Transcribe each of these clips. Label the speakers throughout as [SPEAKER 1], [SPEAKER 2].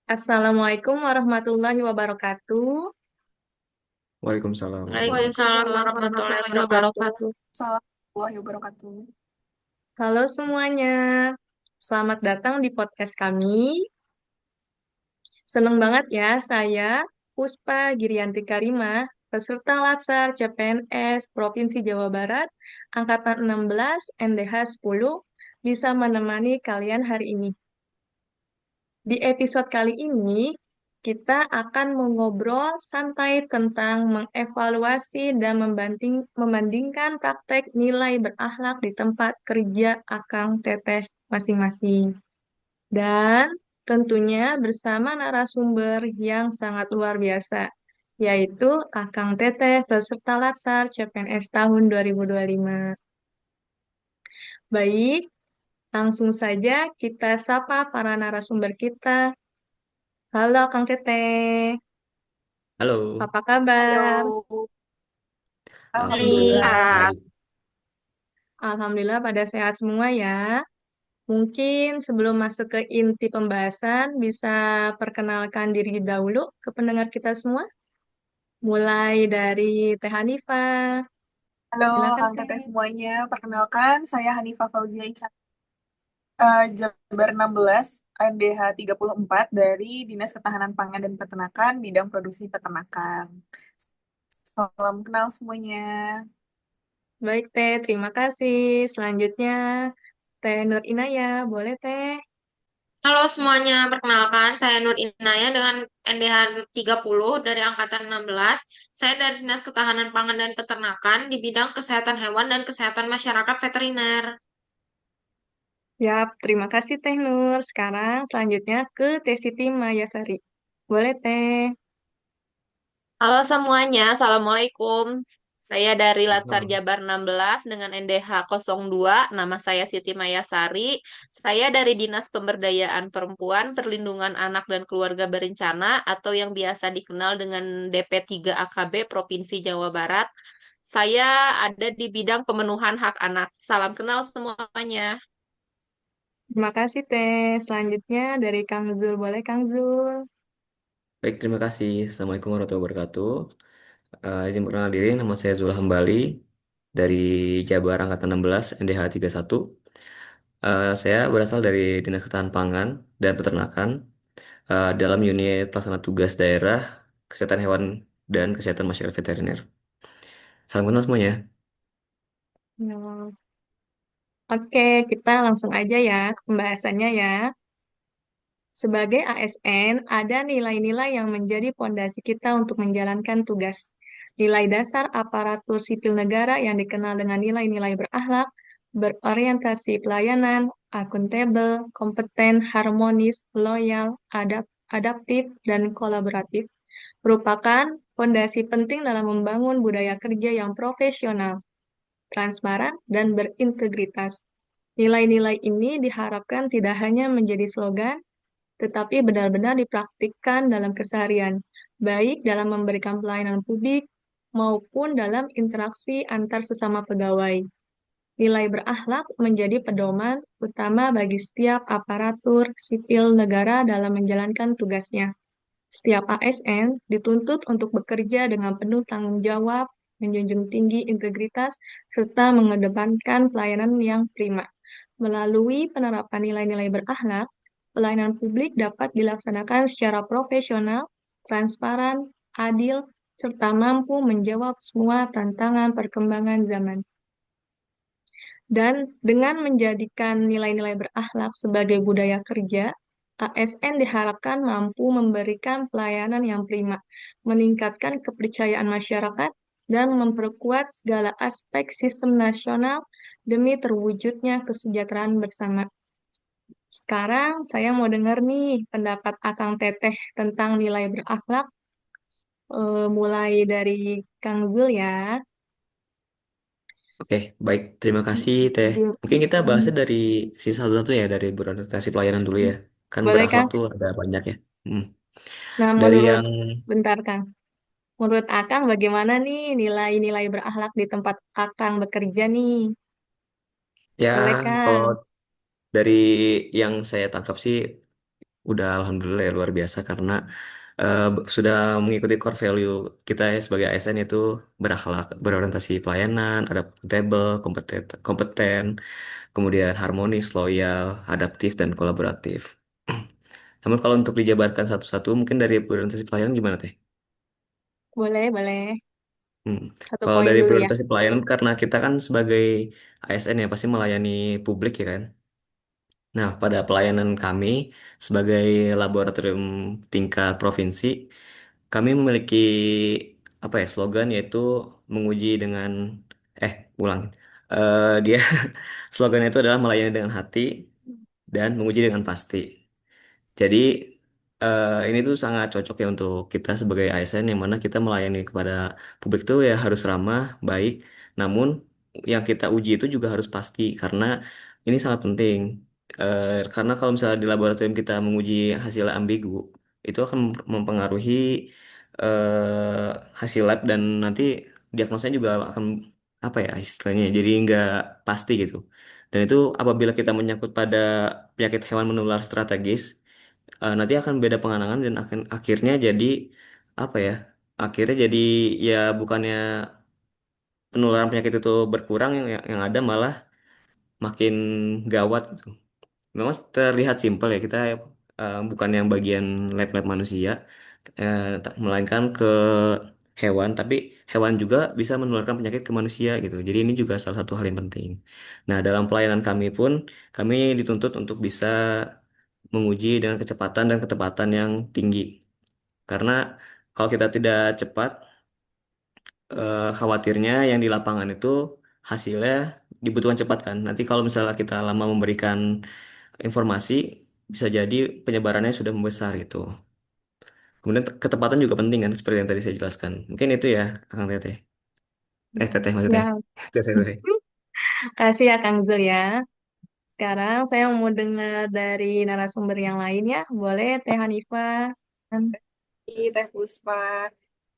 [SPEAKER 1] Assalamualaikum warahmatullahi wabarakatuh.
[SPEAKER 2] Waalaikumsalam warahmatullahi
[SPEAKER 3] Waalaikumsalam warahmatullahi wabarakatuh.
[SPEAKER 4] Assalamualaikum warahmatullahi wabarakatuh.
[SPEAKER 1] Halo semuanya, selamat datang di podcast kami. Senang banget ya, saya Puspa Girianti Karimah, peserta Latsar CPNS Provinsi Jawa Barat, Angkatan 16 NDH 10, bisa menemani kalian hari ini. Di episode kali ini, kita akan mengobrol santai tentang mengevaluasi dan membandingkan praktek nilai berakhlak di tempat kerja Akang Teteh masing-masing. Dan tentunya bersama narasumber yang sangat luar biasa, yaitu Akang Teteh peserta Latsar CPNS tahun 2025. Baik, langsung saja kita sapa para narasumber kita. Halo Kang Teteh,
[SPEAKER 2] Halo,
[SPEAKER 1] apa kabar?
[SPEAKER 4] Halo,
[SPEAKER 2] Alhamdulillah
[SPEAKER 4] Alhamdulillah.
[SPEAKER 3] Iya,
[SPEAKER 2] baik.
[SPEAKER 1] Alhamdulillah pada sehat semua ya. Mungkin sebelum masuk ke inti pembahasan, bisa perkenalkan diri dahulu ke pendengar kita semua. Mulai dari Teh Hanifah.
[SPEAKER 4] Halo,
[SPEAKER 1] Silakan
[SPEAKER 4] Kang Teteh
[SPEAKER 1] Teh.
[SPEAKER 4] semuanya. Perkenalkan, saya Hanifah Fauzia Isa, Jabar 16, NDH 34 dari Dinas Ketahanan Pangan dan Peternakan, bidang produksi peternakan. Salam kenal semuanya.
[SPEAKER 1] Baik Teh, terima kasih. Selanjutnya Teh Nur Inaya, boleh Teh?
[SPEAKER 3] halo semuanya. Perkenalkan, saya Nur Inaya dengan NDH 30 dari Angkatan 16. Saya dari Dinas Ketahanan Pangan dan Peternakan di bidang kesehatan hewan dan kesehatan masyarakat veteriner.
[SPEAKER 1] Yap, terima kasih Teh Nur. Sekarang selanjutnya ke Teh Siti Mayasari. Boleh Teh?
[SPEAKER 5] Halo semuanya, Assalamualaikum. Saya dari Latsar
[SPEAKER 2] Halo.
[SPEAKER 5] Jabar 16 dengan NDH 02, nama saya Siti Mayasari. Saya dari Dinas Pemberdayaan Perempuan, Perlindungan Anak dan Keluarga Berencana atau yang biasa dikenal dengan DP3 AKB Provinsi Jawa Barat. Saya ada di bidang pemenuhan hak anak. Salam kenal semuanya.
[SPEAKER 1] Terima kasih Teh. Selanjutnya dari Kang Zul. Boleh Kang Zul?
[SPEAKER 2] Baik, terima kasih. Assalamualaikum warahmatullahi wabarakatuh. Izin perkenalkan diri, nama saya Zul Hambali dari Jabar Angkatan 16 NDH 31. Saya berasal dari Dinas Ketahanan Pangan dan Peternakan dalam unit pelaksana tugas daerah kesehatan hewan dan kesehatan masyarakat veteriner. Salam kenal semuanya.
[SPEAKER 1] Ya. Oke, kita langsung aja ya ke pembahasannya ya. Sebagai ASN, ada nilai-nilai yang menjadi pondasi kita untuk menjalankan tugas. Nilai dasar aparatur sipil negara yang dikenal dengan nilai-nilai berakhlak, berorientasi pelayanan, akuntabel, kompeten, harmonis, loyal, adaptif, dan kolaboratif, merupakan pondasi penting dalam membangun budaya kerja yang profesional, transparan, dan berintegritas. Nilai-nilai ini diharapkan tidak hanya menjadi slogan, tetapi benar-benar dipraktikkan dalam keseharian, baik dalam memberikan pelayanan publik maupun dalam interaksi antar sesama pegawai. Nilai berakhlak menjadi pedoman utama bagi setiap aparatur sipil negara dalam menjalankan tugasnya. Setiap ASN dituntut untuk bekerja dengan penuh tanggung jawab, menjunjung tinggi integritas, serta mengedepankan pelayanan yang prima. Melalui penerapan nilai-nilai berakhlak, pelayanan publik dapat dilaksanakan secara profesional, transparan, adil, serta mampu menjawab semua tantangan perkembangan zaman. Dan dengan menjadikan nilai-nilai berakhlak sebagai budaya kerja, ASN diharapkan mampu memberikan pelayanan yang prima, meningkatkan kepercayaan masyarakat, dan memperkuat segala aspek sistem nasional demi terwujudnya kesejahteraan bersama. Sekarang saya mau dengar nih pendapat Akang Teteh tentang nilai berakhlak, mulai dari Kang Zul ya.
[SPEAKER 2] Oke, baik. Terima kasih, Teh. Mungkin kita bahasnya dari sisa satu-satu ya, dari berorientasi pelayanan dulu ya. Kan
[SPEAKER 1] Boleh
[SPEAKER 2] berakhlak
[SPEAKER 1] Kang?
[SPEAKER 2] tuh ada banyak ya. Hmm.
[SPEAKER 1] Nah,
[SPEAKER 2] Dari
[SPEAKER 1] menurut
[SPEAKER 2] yang
[SPEAKER 1] bentar Kang. Menurut Akang bagaimana nih nilai-nilai berakhlak di tempat Akang bekerja nih?
[SPEAKER 2] ya
[SPEAKER 1] Boleh
[SPEAKER 2] kalau
[SPEAKER 1] Kang?
[SPEAKER 2] dari yang saya tangkap sih udah alhamdulillah ya luar biasa karena sudah mengikuti core value kita ya sebagai ASN yaitu berakhlak, berorientasi pelayanan, adaptable, kompeten, kompeten, kemudian harmonis, loyal, adaptif, dan kolaboratif. Namun kalau untuk dijabarkan satu-satu, mungkin dari berorientasi pelayanan gimana Teh?
[SPEAKER 1] Boleh, boleh.
[SPEAKER 2] Hmm.
[SPEAKER 1] Satu
[SPEAKER 2] Kalau
[SPEAKER 1] poin
[SPEAKER 2] dari
[SPEAKER 1] dulu ya.
[SPEAKER 2] berorientasi pelayanan, karena kita kan sebagai ASN ya pasti melayani publik ya kan. Nah, pada pelayanan kami sebagai laboratorium tingkat provinsi, kami memiliki apa ya slogan yaitu menguji dengan ulang. Dia slogannya itu adalah melayani dengan hati dan menguji dengan pasti. Jadi ini tuh sangat cocok ya untuk kita sebagai ASN yang mana kita melayani kepada publik tuh ya harus ramah, baik. Namun yang kita uji itu juga harus pasti karena ini sangat penting. Karena kalau misalnya di laboratorium kita menguji hasil ambigu, itu akan mempengaruhi hasil lab dan nanti diagnosanya juga akan apa ya istilahnya jadi nggak pasti gitu. Dan itu apabila kita menyangkut pada penyakit hewan menular strategis nanti akan beda penganangan dan akan akhirnya jadi apa ya? Akhirnya jadi ya bukannya penularan penyakit itu berkurang yang ada malah makin gawat gitu. Memang terlihat simpel ya kita bukan yang bagian lab-lab manusia melainkan ke hewan tapi hewan juga bisa menularkan penyakit ke manusia gitu. Jadi ini juga salah satu hal yang penting. Nah, dalam pelayanan kami pun kami dituntut untuk bisa menguji dengan kecepatan dan ketepatan yang tinggi. Karena kalau kita tidak cepat, khawatirnya yang di lapangan itu hasilnya dibutuhkan cepat kan. Nanti kalau misalnya kita lama memberikan informasi, bisa jadi penyebarannya sudah membesar gitu. Kemudian ketepatan juga penting kan, seperti yang tadi saya jelaskan. Mungkin itu ya, Kang Teteh. Teteh maksudnya.
[SPEAKER 1] Siap.
[SPEAKER 2] Teteh, teteh.
[SPEAKER 1] Kasih ya Kang Zul ya. Sekarang saya mau dengar dari narasumber yang lain ya. Boleh Teh Hanifah.
[SPEAKER 4] Teh Puspa.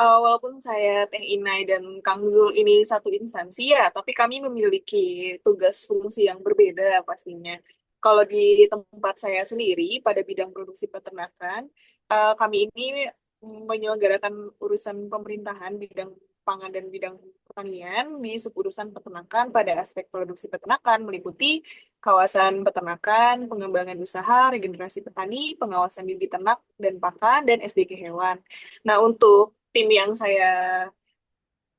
[SPEAKER 4] Walaupun saya Teh Inai dan Kang Zul ini satu instansi ya, tapi kami memiliki tugas fungsi yang berbeda pastinya. Kalau di tempat saya sendiri pada bidang produksi peternakan, kami ini menyelenggarakan urusan pemerintahan bidang pangan dan bidang pertanian di suburusan peternakan pada aspek produksi peternakan meliputi kawasan peternakan, pengembangan usaha, regenerasi petani, pengawasan bibit ternak dan pakan, dan SDG hewan. Nah, untuk tim yang saya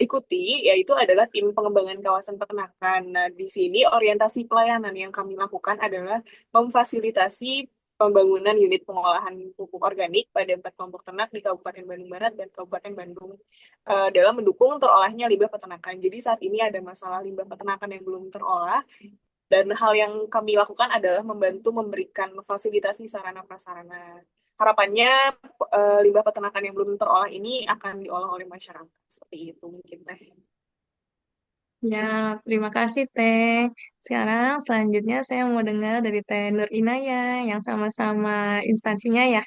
[SPEAKER 4] ikuti, yaitu adalah tim pengembangan kawasan peternakan. Nah, di sini orientasi pelayanan yang kami lakukan adalah memfasilitasi pembangunan unit pengolahan pupuk organik pada 4 kelompok ternak di Kabupaten Bandung Barat dan Kabupaten Bandung dalam mendukung terolahnya limbah peternakan. Jadi saat ini ada masalah limbah peternakan yang belum terolah, dan hal yang kami lakukan adalah membantu memberikan fasilitasi sarana prasarana. Harapannya limbah peternakan yang belum terolah ini akan diolah oleh masyarakat. Seperti itu mungkin Teh.
[SPEAKER 1] Ya, terima kasih Teh. Sekarang selanjutnya saya mau dengar dari Teh Nur Inaya yang sama-sama instansinya ya.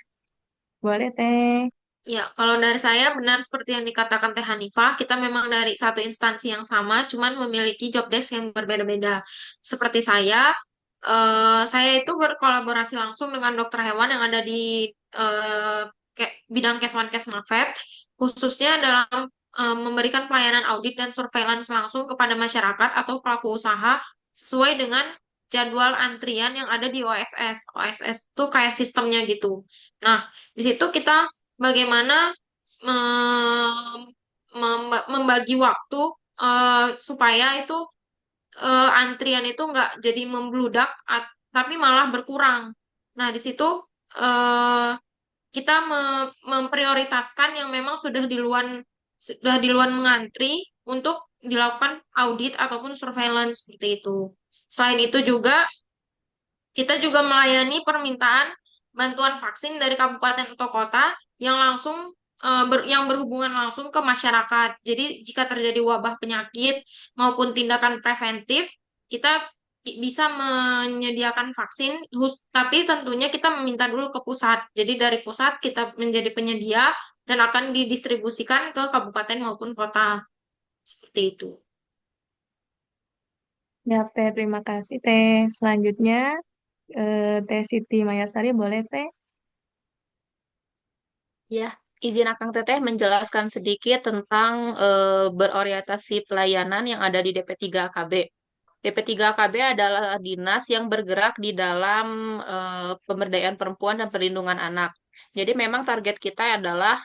[SPEAKER 1] Boleh Teh.
[SPEAKER 3] Ya, kalau dari saya benar seperti yang dikatakan Teh Hanifah, kita memang dari satu instansi yang sama, cuman memiliki job desk yang berbeda-beda. Seperti saya itu berkolaborasi langsung dengan dokter hewan yang ada di eh, bidang Keswan Kesmafet, khususnya dalam memberikan pelayanan audit dan surveillance langsung kepada masyarakat atau pelaku usaha sesuai dengan jadwal antrian yang ada di OSS. OSS itu kayak sistemnya gitu. Nah, di situ kita bagaimana membagi waktu supaya itu antrian itu nggak jadi membludak, tapi malah berkurang. Nah, di situ eh, kita memprioritaskan yang memang sudah di luar mengantri untuk dilakukan audit ataupun surveillance seperti itu. Selain itu juga kita juga melayani permintaan bantuan vaksin dari kabupaten atau kota yang langsung yang berhubungan langsung ke masyarakat. Jadi jika terjadi wabah penyakit maupun tindakan preventif, kita bisa menyediakan vaksin, tapi tentunya kita meminta dulu ke pusat. Jadi dari pusat kita menjadi penyedia dan akan didistribusikan ke kabupaten maupun kota. Seperti itu.
[SPEAKER 1] Ya Teh, terima kasih Teh. Selanjutnya Teh Siti Mayasari boleh Teh.
[SPEAKER 5] Ya, izin Akang Teteh menjelaskan sedikit tentang berorientasi pelayanan yang ada di DP3AKB. DP3AKB adalah dinas yang bergerak di dalam pemberdayaan perempuan dan perlindungan anak. Jadi memang target kita adalah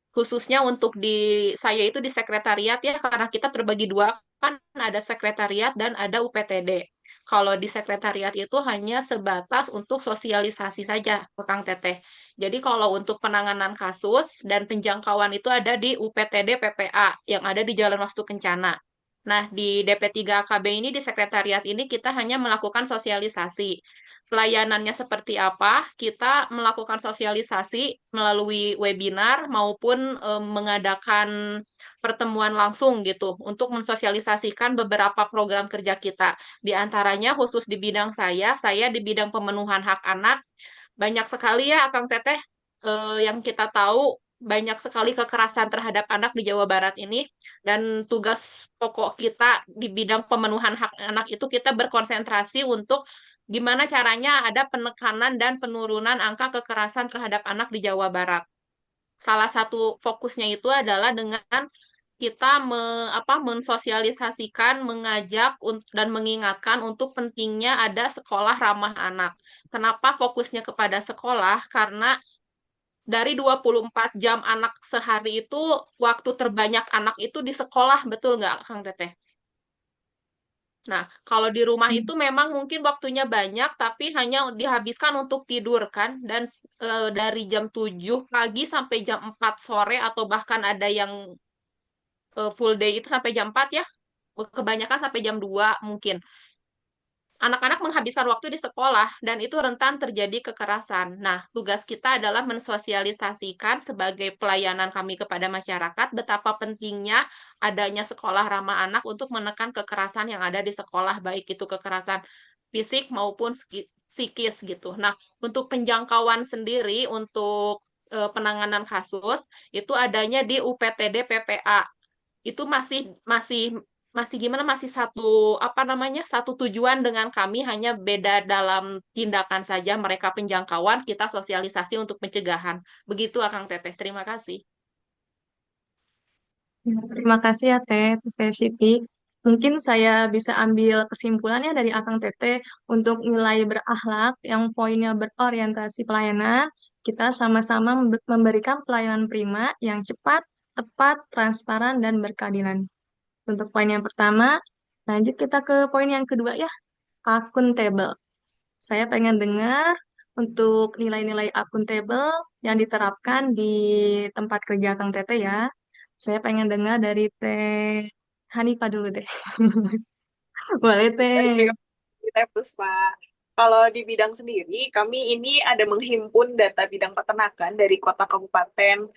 [SPEAKER 5] khususnya untuk di saya itu di sekretariat ya karena kita terbagi dua kan ada sekretariat dan ada UPTD. Kalau di sekretariat itu hanya sebatas untuk sosialisasi saja ke Kang Teteh. Jadi kalau untuk penanganan kasus dan penjangkauan itu ada di UPTD PPA yang ada di Jalan Wastu Kencana. Nah, di DP3KB ini di sekretariat ini kita hanya melakukan sosialisasi. Pelayanannya seperti apa? Kita melakukan sosialisasi melalui webinar maupun mengadakan pertemuan langsung gitu untuk mensosialisasikan beberapa program kerja kita. Di antaranya khusus di bidang saya di bidang pemenuhan hak anak. Banyak sekali ya Akang Teteh yang kita tahu banyak sekali kekerasan terhadap anak di Jawa Barat ini dan tugas pokok kita di bidang pemenuhan hak anak itu kita berkonsentrasi untuk gimana caranya ada penekanan dan penurunan angka kekerasan terhadap anak di Jawa Barat. Salah satu fokusnya itu adalah dengan kita mensosialisasikan, mengajak dan mengingatkan untuk pentingnya ada sekolah ramah anak. Kenapa fokusnya kepada sekolah? Karena dari 24 jam anak sehari itu, waktu terbanyak anak itu di sekolah, betul nggak, Kang Teteh? Nah, kalau di rumah itu memang mungkin waktunya banyak, tapi hanya dihabiskan untuk tidur kan, dan dari jam 7 pagi sampai jam 4 sore, atau bahkan ada yang full day itu sampai jam 4 ya, kebanyakan sampai jam 2 mungkin. Anak-anak menghabiskan waktu di sekolah dan itu rentan terjadi kekerasan. Nah, tugas kita adalah mensosialisasikan sebagai pelayanan kami kepada masyarakat betapa pentingnya adanya sekolah ramah anak untuk menekan kekerasan yang ada di sekolah, baik itu kekerasan fisik maupun psikis gitu. Nah, untuk penjangkauan sendiri untuk penanganan kasus itu adanya di UPTD PPA itu masih masih masih gimana masih satu apa namanya satu tujuan dengan kami hanya beda dalam tindakan saja mereka penjangkauan kita sosialisasi untuk pencegahan begitu Akang Teteh terima kasih.
[SPEAKER 1] Ya, terima kasih ya Teh Siti. Mungkin saya bisa ambil kesimpulannya dari Akang Teteh untuk nilai berakhlak yang poinnya berorientasi pelayanan. Kita sama-sama memberikan pelayanan prima yang cepat, tepat, transparan, dan berkeadilan. Untuk poin yang pertama, lanjut kita ke poin yang kedua ya, akuntabel. Saya pengen dengar untuk nilai-nilai akuntabel yang diterapkan di tempat kerja Kang Tete ya. Saya pengen dengar dari Teh Hanifah dulu deh. Boleh
[SPEAKER 4] Baik,
[SPEAKER 1] Teh.
[SPEAKER 4] terima kasih, Teh Puspa. Kalau di bidang sendiri, kami ini ada menghimpun data bidang peternakan dari kota kabupaten.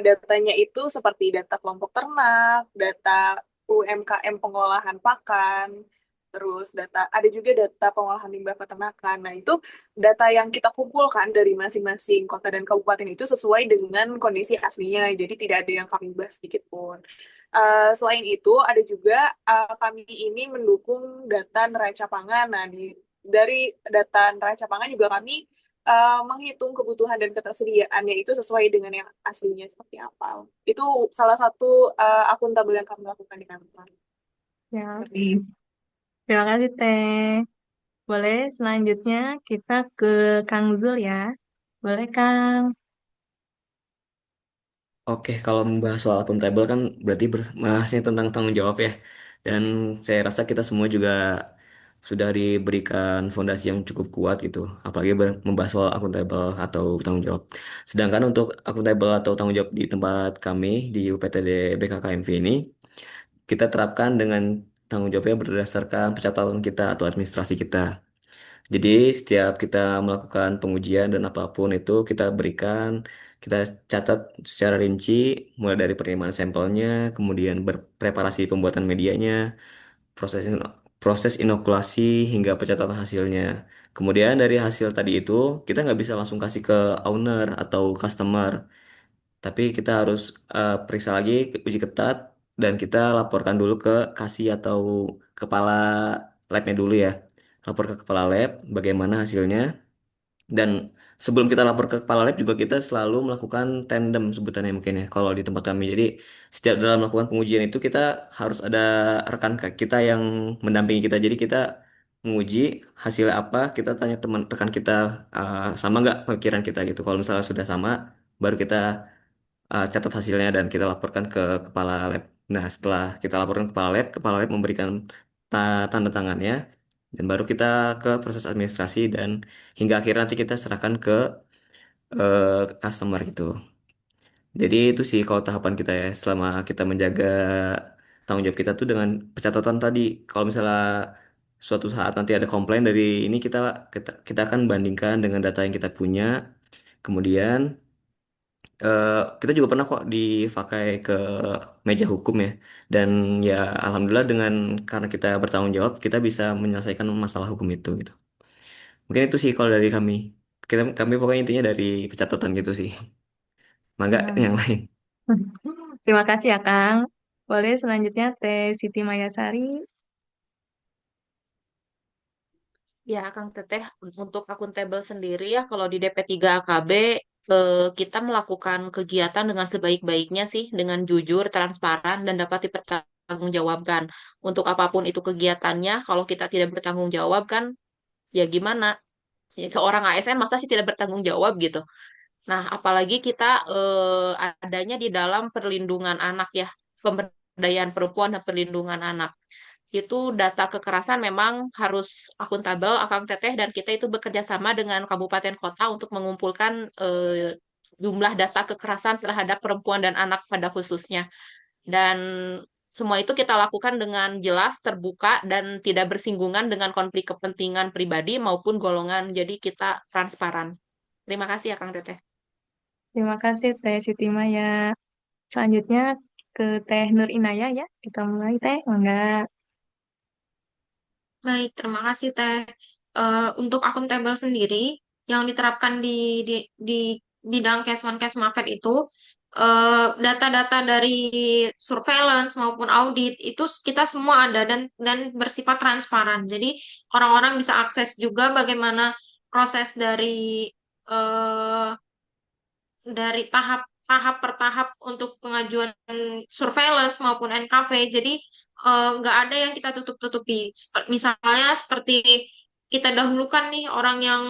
[SPEAKER 4] Datanya itu seperti data kelompok ternak, data UMKM pengolahan pakan, terus ada juga data pengolahan limbah peternakan. Nah, itu data yang kita kumpulkan dari masing-masing kota dan kabupaten itu sesuai dengan kondisi aslinya. Jadi tidak ada yang kami bahas sedikit pun. Selain itu, ada juga kami ini mendukung data neraca pangan. Nah, dari data neraca pangan juga kami menghitung kebutuhan dan ketersediaannya itu sesuai dengan yang aslinya seperti apa. Itu salah satu akuntabel yang kami lakukan di kantor.
[SPEAKER 1] Ya,
[SPEAKER 4] Seperti itu.
[SPEAKER 1] terima kasih Teh. Boleh selanjutnya kita ke Kang Zul ya. Boleh Kang.
[SPEAKER 2] Oke, kalau membahas soal akuntabel kan berarti bahasnya tentang tanggung jawab ya. Dan saya rasa kita semua juga sudah diberikan fondasi yang cukup kuat gitu. Apalagi membahas soal akuntabel atau tanggung jawab. Sedangkan untuk akuntabel atau tanggung jawab di tempat kami di UPTD BKKMV ini, kita terapkan dengan tanggung jawabnya berdasarkan pencatatan kita atau administrasi kita. Jadi setiap kita melakukan pengujian dan apapun itu kita berikan, kita catat secara rinci mulai dari penerimaan sampelnya, kemudian berpreparasi pembuatan medianya, proses proses inokulasi hingga pencatatan hasilnya. Kemudian dari hasil tadi itu kita nggak bisa langsung kasih ke owner atau customer, tapi kita harus periksa lagi, uji ketat, dan kita laporkan dulu ke kasih atau kepala labnya dulu ya. Lapor ke kepala lab bagaimana hasilnya. Dan sebelum kita lapor ke kepala lab juga kita selalu melakukan tandem sebutannya mungkin ya kalau di tempat kami. Jadi setiap dalam melakukan pengujian itu kita harus ada rekan kita yang mendampingi kita. Jadi kita menguji hasilnya apa, kita tanya teman rekan kita sama nggak pemikiran kita gitu. Kalau misalnya sudah sama, baru kita catat hasilnya dan kita laporkan ke kepala lab. Nah, setelah kita laporkan ke kepala lab memberikan tanda tangannya, dan baru kita ke proses administrasi dan hingga akhirnya nanti kita serahkan ke customer gitu. Jadi itu sih kalau tahapan kita ya, selama kita menjaga tanggung jawab kita tuh dengan pencatatan tadi. Kalau misalnya suatu saat nanti ada komplain dari ini, kita akan bandingkan dengan data yang kita punya. Kemudian kita juga pernah kok dipakai ke meja hukum ya. Dan ya alhamdulillah karena kita bertanggung jawab, kita bisa menyelesaikan masalah hukum itu gitu. Mungkin itu sih kalau dari kami. Kami pokoknya intinya dari pencatatan gitu sih. Mangga
[SPEAKER 1] Nah,
[SPEAKER 2] yang lain.
[SPEAKER 1] terima kasih ya, Kang. Boleh selanjutnya Teh Siti Mayasari.
[SPEAKER 5] Ya, Kang Teteh, untuk akuntabel sendiri ya, kalau di DP3 AKB, kita melakukan kegiatan dengan sebaik-baiknya sih, dengan jujur, transparan, dan dapat dipertanggungjawabkan. Untuk apapun itu kegiatannya, kalau kita tidak bertanggung jawab kan, ya gimana? Ya, seorang ASN masa sih tidak bertanggung jawab gitu. Nah, apalagi kita adanya di dalam perlindungan anak ya, pemberdayaan perempuan dan perlindungan anak. Itu data kekerasan memang harus akuntabel, Akang Teteh, dan kita itu bekerja sama dengan kabupaten kota untuk mengumpulkan jumlah data kekerasan terhadap perempuan dan anak pada khususnya. Dan semua itu kita lakukan dengan jelas, terbuka, dan tidak bersinggungan dengan konflik kepentingan pribadi maupun golongan. Jadi kita transparan. Terima kasih ya, Kang Teteh.
[SPEAKER 1] Terima kasih Teh Siti Maya. Selanjutnya ke Teh Nur Inaya ya. Kita mulai Teh. Enggak.
[SPEAKER 3] Baik, terima kasih Teh. Untuk akuntabel sendiri, yang diterapkan di bidang Keswan Kesmafet itu, data-data dari surveillance maupun audit itu kita semua ada dan bersifat transparan. Jadi orang-orang bisa akses juga bagaimana proses eh, dari tahap per tahap untuk pengajuan surveillance maupun NKV. Jadi nggak ada yang kita tutup-tutupi. Misalnya seperti kita dahulukan nih orang yang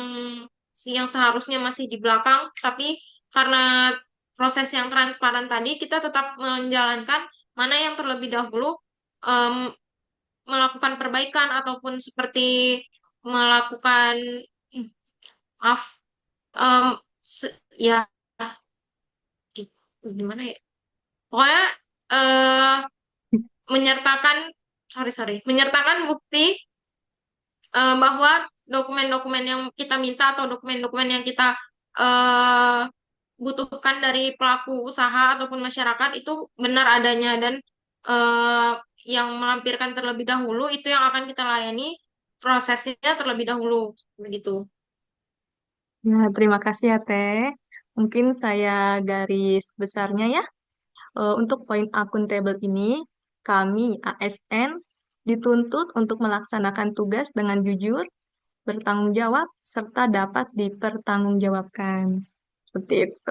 [SPEAKER 3] seharusnya masih di belakang, tapi karena proses yang transparan tadi, kita tetap menjalankan mana yang terlebih dahulu em, melakukan perbaikan ataupun seperti melakukan maaf em, ya gimana ya. Pokoknya eh menyertakan menyertakan bukti bahwa dokumen-dokumen yang kita minta atau dokumen-dokumen yang kita eh butuhkan dari pelaku usaha ataupun masyarakat itu benar adanya dan eh yang melampirkan terlebih dahulu itu yang akan kita layani prosesnya terlebih dahulu begitu.
[SPEAKER 1] Ya, terima kasih ya Teh. Mungkin saya garis besarnya ya. Untuk poin akuntabel ini, kami ASN dituntut untuk melaksanakan tugas dengan jujur, bertanggung jawab, serta dapat dipertanggungjawabkan. Seperti itu.